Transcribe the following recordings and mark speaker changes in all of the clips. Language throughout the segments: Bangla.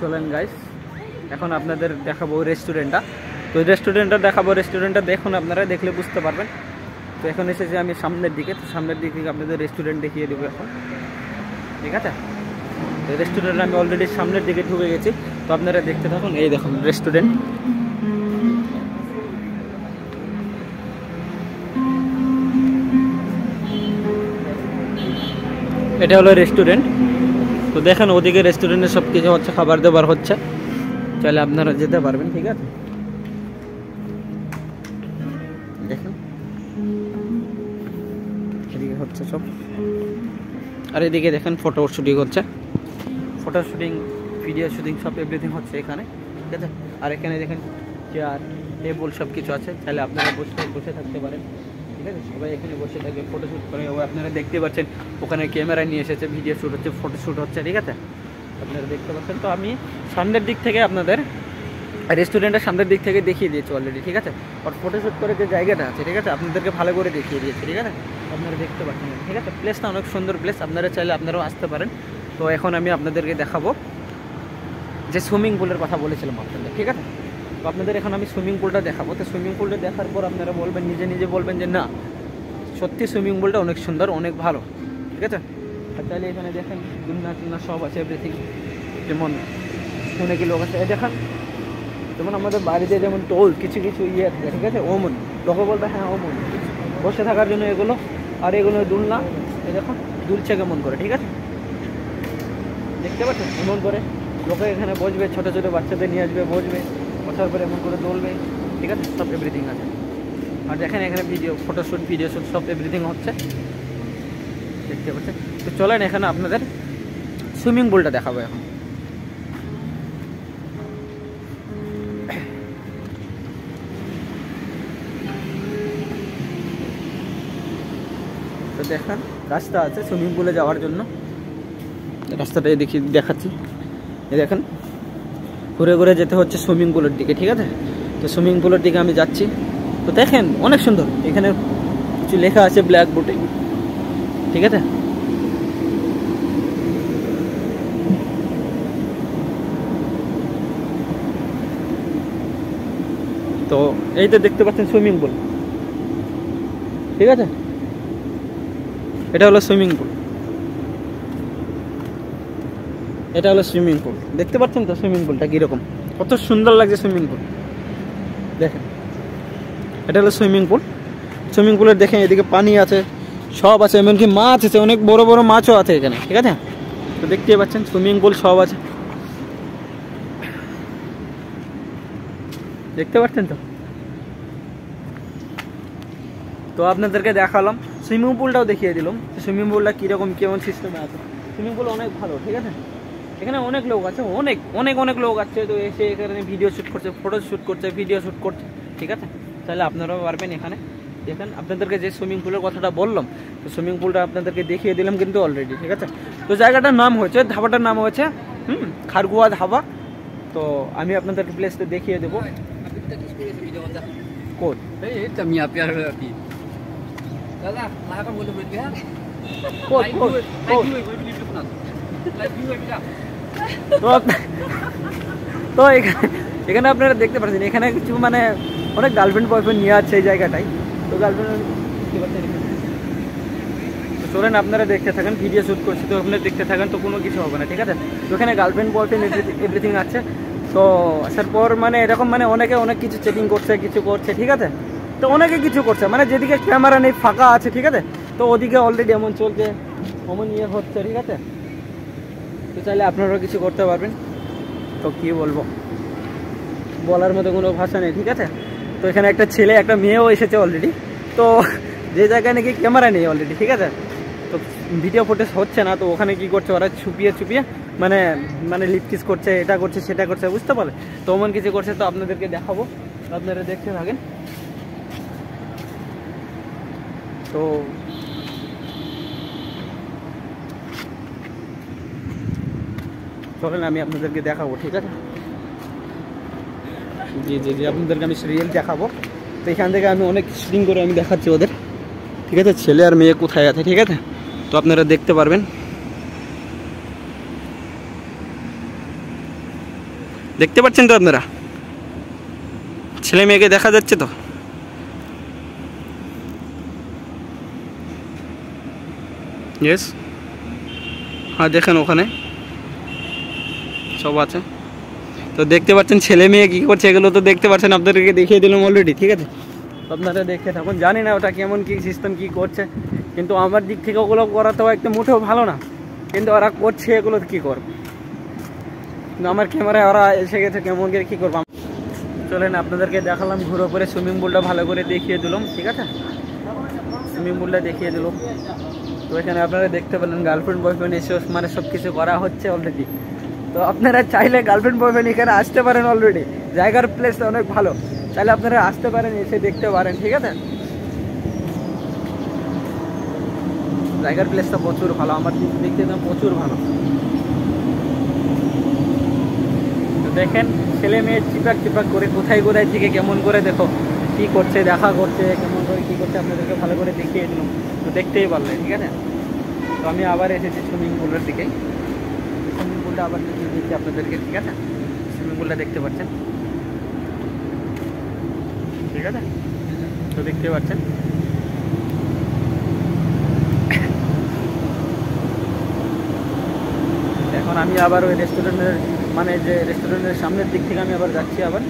Speaker 1: চলেন গাইস, এখন আপনাদের দেখাবো রেস্টুরেন্টটা। তো রেস্টুরেন্টটা দেখাবো, রেস্টুরেন্টটা দেখুন, আপনারা দেখলে বুঝতে পারবেন। তো এখন এসেছি আমি সামনের দিকে, তো সামনের দিক থেকে আপনাদের রেস্টুরেন্ট দেখিয়ে দেবো এখন, ঠিক আছে। তো রেস্টুরেন্ট আমি অলরেডি সামনের দিকে ঢুকে গেছি, তো আপনারা দেখতে থাকুন। এই দেখুন রেস্টুরেন্ট, এটা হলো রেস্টুরেন্ট। তো দেখেন ওদিকে রেস্টুরেন্টে সব কিছু হচ্ছে, খাবার দাবার হচ্ছে, চাইলে আপনারা যেতে পারবেন, ঠিক আছে। দেখেন এদিকে হচ্ছে সব, আর এদিকে দেখেন ফটো শুটিং হচ্ছে, ফটো শুটিং, ভিডিও শুটিং, সব এভরিথিং হচ্ছে এখানে, ঠিক আছে। আর এখানে দেখেন চেয়ার টেবল সব কিছু আছে, তাহলে আপনারা বসে থাকতে পারেন, ঠিক আছে। সবাই এখানে বসে থাকে, ফটো শ্যুট করে। আপনারা দেখতে পাচ্ছেন ওখানে ক্যামেরা নিয়ে এসেছে, ভিডিও শ্যুট হচ্ছে, ফটো শ্যুট হচ্ছে, ঠিক আছে, আপনারা দেখতে পাচ্ছেন। তো আমি সামনের দিক থেকে আপনাদের রেস্টুরেন্টের সামনের দিক থেকে দেখিয়ে দিয়েছি অলরেডি, ঠিক আছে। আর ফটোশ্যুট করে যে জায়গাটা আছে, ঠিক আছে, আপনাদেরকে ভালো করে দেখিয়ে দিয়েছি, ঠিক আছে। আপনারা দেখতে পাচ্ছেন, ঠিক আছে। প্লেসটা অনেক সুন্দর প্লেস, আপনারা চাইলে আপনারাও আসতে পারেন। তো এখন আমি আপনাদেরকে দেখাবো যে সুইমিং পুলের কথা বলেছিলাম আপনাদের, ঠিক আছে। তো আপনাদের এখন আমি সুইমিং পুলটা দেখাবো। তো সুইমিং পুলটা দেখার পর আপনারা বলবেন, নিজে নিজে বলবেন যে না সত্যি সুইমিং পুলটা অনেক সুন্দর, অনেক ভালো, ঠিক আছে। আর চাইলে এখানে দেখেন দুলনা টুলনা সব আছে, এভরিথিং। যেমন অনেকে লোক আছে, দেখেন যেমন আমাদের বাড়িতে যেমন টোল কিছু কিছু ইয়ে থাকে, ঠিক আছে, ওমন লোকে বলবে হ্যাঁ ওমন, বসে থাকার জন্য এগুলো। আর এগুলো দুলনা, এই দেখুন দুলছে কেমন করে, ঠিক আছে, দেখতে পাচ্ছেন এমন করে লোকে এখানে বসবে, ছোটো ছোটো বাচ্চাদের নিয়ে আসবে, বসবে, বসার পরে এমন করে দৌড়বে, ঠিক আছে, সব এভরিথিং আছে। আর দেখেন এখানে ফটোশ্যুট ভিডিও শ্যুট সব এভরিথিং হচ্ছে, দেখতে পাচ্ছেন। তো চলেন এখানে আপনাদের সুইমিং পুলটা দেখাবো এখন। তো দেখেন রাস্তা আছে সুইমিং পুলে যাওয়ার জন্য, রাস্তাটা দেখাচ্ছি। এই দেখেন ঘুরে ঘুরে যেতে হচ্ছে সুইমিং পুলের দিকে, ঠিক আছে। তো সুইমিং পুলের দিকে আমি যাচ্ছি। তো দেখেন অনেক সুন্দর, এখানে কিছু লেখা আছে ব্ল্যাক বোর্ডে, ঠিক আছে। তো এই তো দেখতে পাচ্ছেন সুইমিং পুল, ঠিক আছে, এটা হলো সুইমিং পুল, এটা হলো সুইমিং পুল, দেখতে পাচ্ছেন তো সুইমিং পুলটা কীরকম, কত সুন্দর লাগছে সুইমিং পুল। দেখেন এটা হলো সুইমিং পুল। সুইমিং পুলের দেখেন এদিকে পানি আছে, সব আছে, এমনকি মাছ আছে, অনেক বড় বড় মাছও আছে এখানে, ঠিক আছে। তো দেখতেই পাচ্ছেন সুইমিং পুল সব আছে, দেখতে পাচ্ছেন তো। তো আপনাদেরকে দেখালাম, সুইমিং পুলটাও দেখিয়ে দিলাম সুইমিং পুলটা কীরকম কেমন সিস্টেমে আছে। সুইমিং পুল অনেক ভালো, ঠিক আছে। এখানে অনেক লোক আছে, অনেক অনেক অনেক লোক আছে। তো এসে এখানে ভিডিও শ্যুট করছে, ফটো শ্যুট করছে, ভিডিও শ্যুট করছে, ঠিক আছে। তাহলে আপনারাও পারবেন এখানে। দেখেন আপনাদেরকে যে সুইমিং পুলের কথাটা বললাম, তো সুইমিং পুলটা আপনাদেরকে দেখিয়ে দিলাম কিন্তু অলরেডি, ঠিক আছে। তো জায়গাটার নাম হয়েছে, ধাবাটার নাম হয়েছে খারগুয়া ধাবা। তো আমি আপনাদেরকে প্লেসটা দেখিয়ে দেবো। কোড তো এখানে আপনারা দেখতে পাচ্ছেন, এখানে কিছু মানে অনেক গার্লফ্রেন্ড বয়ফ্রেন্ড নিয়ে আছে এই জায়গাটাই। তো গার্লফ্রেন্ড চলেন আপনারা দেখতে থাকেন, ভিডিও শ্যুট করছি তো আপনারা দেখতে থাকেন, তো কোনো কিছু হবে না, ঠিক আছে। তো এখানে গার্লফ্রেন্ড বয়ফ্রেন্ড এভরিথিং আছে। তো আসার পর মানে এরকম মানে অনেকে অনেক কিছু চেকিং করছে, কিছু করছে, ঠিক আছে। তো অনেকে কিছু করছে, মানে যেদিকে ক্যামেরা নেই ফাঁকা আছে, ঠিক আছে, তো ওদিকে অলরেডি এমন চলছে, এমন ইয়ে হচ্ছে, ঠিক আছে। তো চাইলে আপনারাও কিছু করতে পারবেন। তো কী বলবো, বলার মতো কোনো ভাষা নেই, ঠিক আছে। তো এখানে একটা ছেলে একটা মেয়েও এসেছে অলরেডি। তো যে জায়গায় নাকি ক্যামেরা নেই অলরেডি, ঠিক আছে, তো ভিডিও ফুটেজ হচ্ছে না। তো ওখানে কি করছে ওরা, ছুপিয়ে ছুপিয়ে মানে মানে লিপ কিস করছে, এটা করছে সেটা করছে, বুঝতে পারলে। তো এমন কিছু করছে, তো আপনাদেরকে দেখাবো, আপনারা দেখতে থাকেন। তো চলেন আমি আপনাদেরকে দেখাবো, ঠিক আছে। জি জি জি আপনাদেরকে আমি সিরিয়াল দেখাবো। তো এখান থেকে আমি অনেক শুটিং করে আমি দেখাচ্ছি ওদের, ঠিক আছে, ছেলে আর মেয়ে কোথায় আছে, ঠিক আছে। তো আপনারা দেখতে পারবেন। দেখতে পাচ্ছেন তো আপনারা, ছেলে মেয়েকে দেখা যাচ্ছে তো। ইয়েস, হ্যাঁ দেখেন ওখানে সব আছে। তো দেখতে পাচ্ছেন ছেলে মেয়ে কী করছে, এগুলো তো দেখতে পাচ্ছেন, আপনাদেরকে দেখিয়ে দিলাম অলরেডি, ঠিক আছে। আপনারা দেখে থাকুন, জানি না ওটা কেমন কী সিস্টেম কী করছে, কিন্তু আমার দিক থেকে ওগুলো করা তো একদম মোটেও ভালো না, কিন্তু ওরা করছে, এগুলো কী করবে। কিন্তু আমার ক্যামেরায় ওরা এসে গেছে, কেমন করে কী করবো। চলেন আপনাদেরকে দেখালাম, ঘুরে করে সুইমিং পুলটা ভালো করে দেখিয়ে দিলাম, ঠিক আছে। সুইমিং পুলটা দেখিয়ে দিলাম। তো এখানে আপনারা দেখতে পেলেন গার্লফ্রেন্ড বয়ফ্রেন্ড এসে মানে সব কিছু করা হচ্ছে অলরেডি। তো আপনারা চাইলে গার্লফ্রেন্ড বয়ফ্রেন্ড এখানে আসতে পারেন, অলরেডি জায়গার প্লেস অনেক ভালো, চাইলে আপনারা আসতে পারেন, এসে দেখতে পারেন, ঠিক আছে। জায়গার প্লেসটা প্রচুর ভালো, আমার দেখতে একদম প্রচুর ভালো। তো দেখেন ছেলে মেয়ে চিপাক চিপাক করে কোথায় কোথায় থেকে কেমন করে দেখো কী করছে, দেখা করছে, কেমন করে কী করছে, আপনাদেরকে ভালো করে দেখিয়ে দিলাম। তো দেখতেই পারলেন, ঠিক আছে। তো আমি আবার এসেছি সুইমিং পুলের দিকে, সুইমিং পুলটা আবার দেখিয়ে দিচ্ছি আপনাদেরকে, ঠিক আছে। সুইমিং পুলটা দেখতে পাচ্ছেন, ঠিক আছে। তো দেখতে পাচ্ছেন এখন আমি আবার ওই রেস্টুরেন্টের মানে যে রেস্টুরেন্টের সামনের দিক থেকে আমি আবার যাচ্ছি, আবার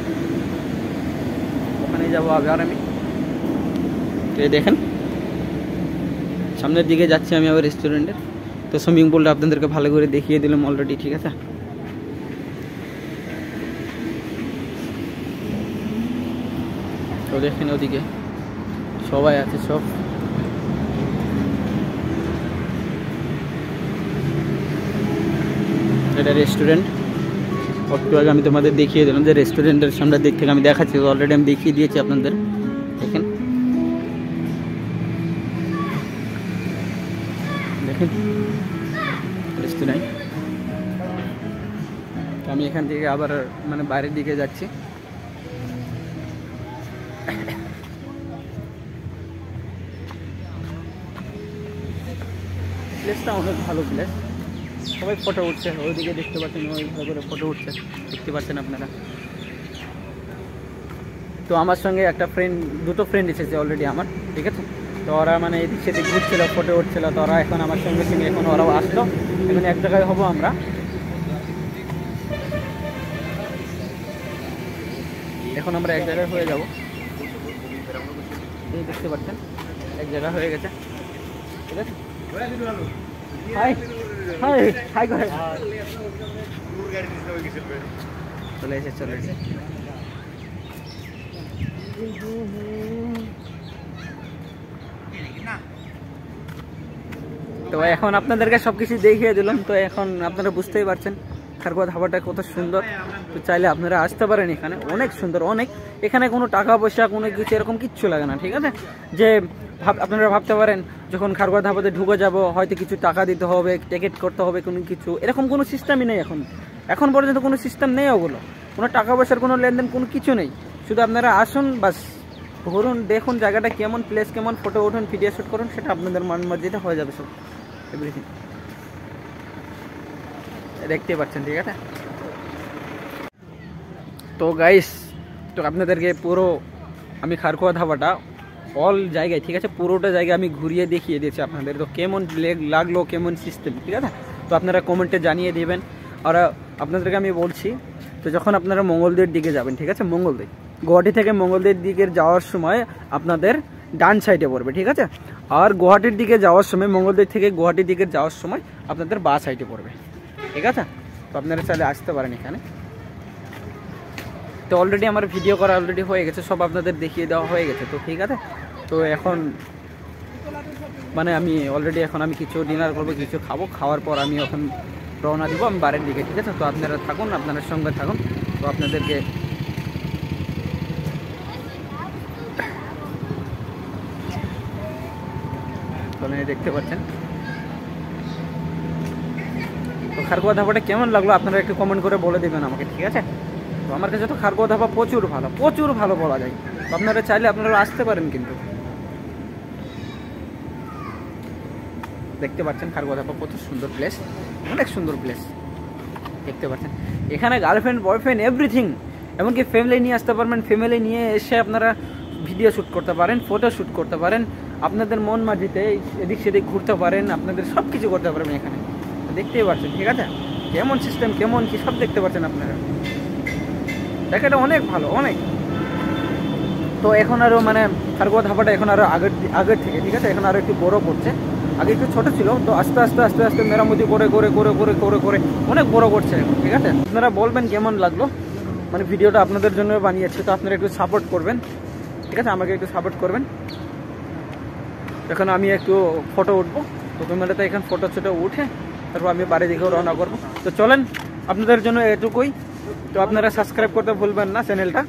Speaker 1: ওখানে যাবো আবার আমি। তো এই দেখেন সামনের দিকে যাচ্ছি আমি আবার রেস্টুরেন্টের। তো সুইমিং পুলটা আপনাদেরকে ভালো করে দেখিয়ে দিলাম অলরেডি, ঠিক আছে। তো দেখেন ওদিকে সবাই আছে, সব এটা রেস্টুরেন্ট। একটু আগে আমি তোমাদের দেখিয়ে দিলাম যে রেস্টুরেন্টের সামনের দিক থেকে আমি দেখাচ্ছি, অলরেডি আমি দেখিয়ে দিয়েছি আপনাদের, দেখেন দেখেন রেস্টুরেন্ট। আমি এখান থেকে আবার মানে বাইরের দিকে যাচ্ছি। প্লেসটা অনেক ভালো প্লেস, সবাই ফটো উঠছে, ওইদিকে দেখতে পাচ্ছেন ওই ভালো করে ফটো উঠছে, দেখতে পাচ্ছেন আপনারা। তো আমার সঙ্গে একটা ফ্রেন্ড, দুটো ফ্রেন্ড এসেছে অলরেডি আমার, ঠিক আছে। তো ওরা মানে এদিক সেদিক ঘুরছিল, ফটো উঠছিল, তো ওরা এখন আমার সঙ্গে সঙ্গে এখন ওরাও আসলো, এখন এক জায়গায় হবো আমরা। এখন আমরা এক জায়গায় হয়ে যাব, এই দেখতে পাচ্ছেন এক জায়গা হয়ে গেছে, ঠিক আছে। হাই হাই হাই করে চলে এসে চলে এসে। তো এখন আপনাদেরকে সবকিছু দেখিয়ে দিলাম। তো এখন আপনারা বুঝতেই পারছেন খারকুয়া ধাবাটা কত সুন্দর। তো চাইলে আপনারা আসতে পারেন, এখানে অনেক সুন্দর, অনেক, এখানে কোনো টাকা পয়সা কোনো কিছু এরকম কিচ্ছু লাগে না, ঠিক আছে। যে আপনারা ভাবতে পারেন যখন খারকুয়া ধাবাতে ঢুকে যাব হয়তো কিছু টাকা দিতে হবে, টিকিট করতে হবে, কোনো কিছু এরকম কোনো সিস্টেমই নেই। এখন পর্যন্ত কোনো সিস্টেম নেই, ওগুলো কোনো টাকা পয়সার কোনো লেনদেন কোনো কিছু নেই। শুধু আপনারা আসুন, বাস ঘুরুন, দেখুন জায়গাটা কেমন, প্লেস কেমন, ফটো উঠুন, ভিডিও শ্যুট করুন, সেটা আপনাদের মন মর্জিতে হয়ে যাবে সব, এভরিথিং দেখতে পাচ্ছেন, ঠিক আছে। তো গাইস, তো আপনাদেরকে পুরো আমি খারকুয়া ধাবাটা অল জায়গায়, ঠিক আছে, পুরোটা জায়গায় আমি ঘুরিয়ে দেখিয়ে দিয়েছি আপনাদের। তো কেমন লাগলো, কেমন সিস্টেম, ঠিক আছে, তো আপনারা কমেন্টে জানিয়ে দেবেন। আর আপনাদেরকে আমি বলছি, তো যখন আপনারা মঙ্গলদের দিকে যাবেন, ঠিক আছে, মঙ্গলদের গুয়াহাটি থেকে মঙ্গলদের দিকে যাওয়ার সময় আপনাদের ডান সাইডে পড়বে, ঠিক আছে। আর গুয়াহাটির দিকে যাওয়ার সময়, মঙ্গলদের থেকে গুয়াহাটির দিকে যাওয়ার সময় আপনাদের বাঁ সাইডে পড়বে, ঠিক আছে। তো আপনারা চাইলে আসতে পারেন এখানে। তো অলরেডি আমার ভিডিও করা অলরেডি হয়ে গেছে, সব আপনাদের দেখিয়ে দেওয়া হয়ে গেছে, তো ঠিক আছে। তো এখন মানে আমি অলরেডি এখন আমি কিছু ডিনার করবো, কিছু খাবো, খাওয়ার পর আমি এখন রওনা দিব আমি বাড়ির দিকে, ঠিক আছে। তো আপনারা থাকুন, আপনাদের সঙ্গে থাকুন। তো আপনাদেরকে দেখতে পাচ্ছেন। তো খারকুয়া ধাবাটা কেমন লাগলো আপনারা একটু কমেন্ট করে বলে দেবেন আমাকে, ঠিক আছে। তো আমার কাছে তো খারকুয়া ধাবা প্রচুর ভালো বলা যায়। তো আপনারা চাইলে আপনারা আসতে পারেন, কিন্তু দেখতে পাচ্ছেন খারকুয়া ধাবা কত সুন্দর প্লেস, অনেক সুন্দর প্লেস। দেখতে পাচ্ছেন এখানে গার্লফ্রেন্ড বয়ফ্রেন্ড এভরিথিং, এমনকি ফ্যামিলি নিয়ে আসতে পারবেন, ফ্যামিলি নিয়ে এসে আপনারা ভিডিও শ্যুট করতে পারেন, ফটো শ্যুট করতে পারেন, আপনাদের মন মাঝিতে এদিক সেদিক ঘুরতে পারেন, আপনাদের সব কিছু করতে পারবেন এখানে, দেখতেই পাচ্ছেন। ঠিক আছে, কেমন সিস্টেম কেমন কি সব দেখতে পাচ্ছেন আপনারা, জায়গাটা অনেক ভালো অনেক। তো এখন আরও মানে খারগোয়া ধাবাটা এখন আরও আগের থেকে, ঠিক আছে, এখন আরও একটু বড় করছে, আগে একটু ছোটো ছিল, তো আস্তে আস্তে আস্তে আস্তে মেরামতি করে করে করে করে করে করে অনেক বড় করছে এখন। ঠিক আছে, আপনারা বলবেন কেমন লাগলো, মানে ভিডিওটা আপনাদের জন্য বানিয়েছে, তো আপনারা একটু সাপোর্ট করবেন। ঠিক আছে, আমাকে একটু সাপোর্ট করবেন। এখন আমি একটু ফটো উঠবো, তো ক্যামেরাতে এখানে ফটো ছোটো উঠে তারপর আমি বাড়ি দিকেও রওনা করবো। তো চলেন, আপনাদের জন্য এটুকুই। তো আপনারা সাবস্ক্রাইব করতে ভুলবেন না চ্যানেলটা।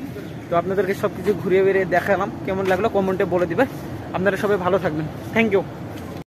Speaker 1: তো আপনাদেরকে সব কিছু ঘুরিয়ে বেরিয়ে দেখালাম, কেমন লাগলো কমেন্টে বলে দিবেন। আপনারা সবাই ভালো থাকবেন, থ্যাংক ইউ।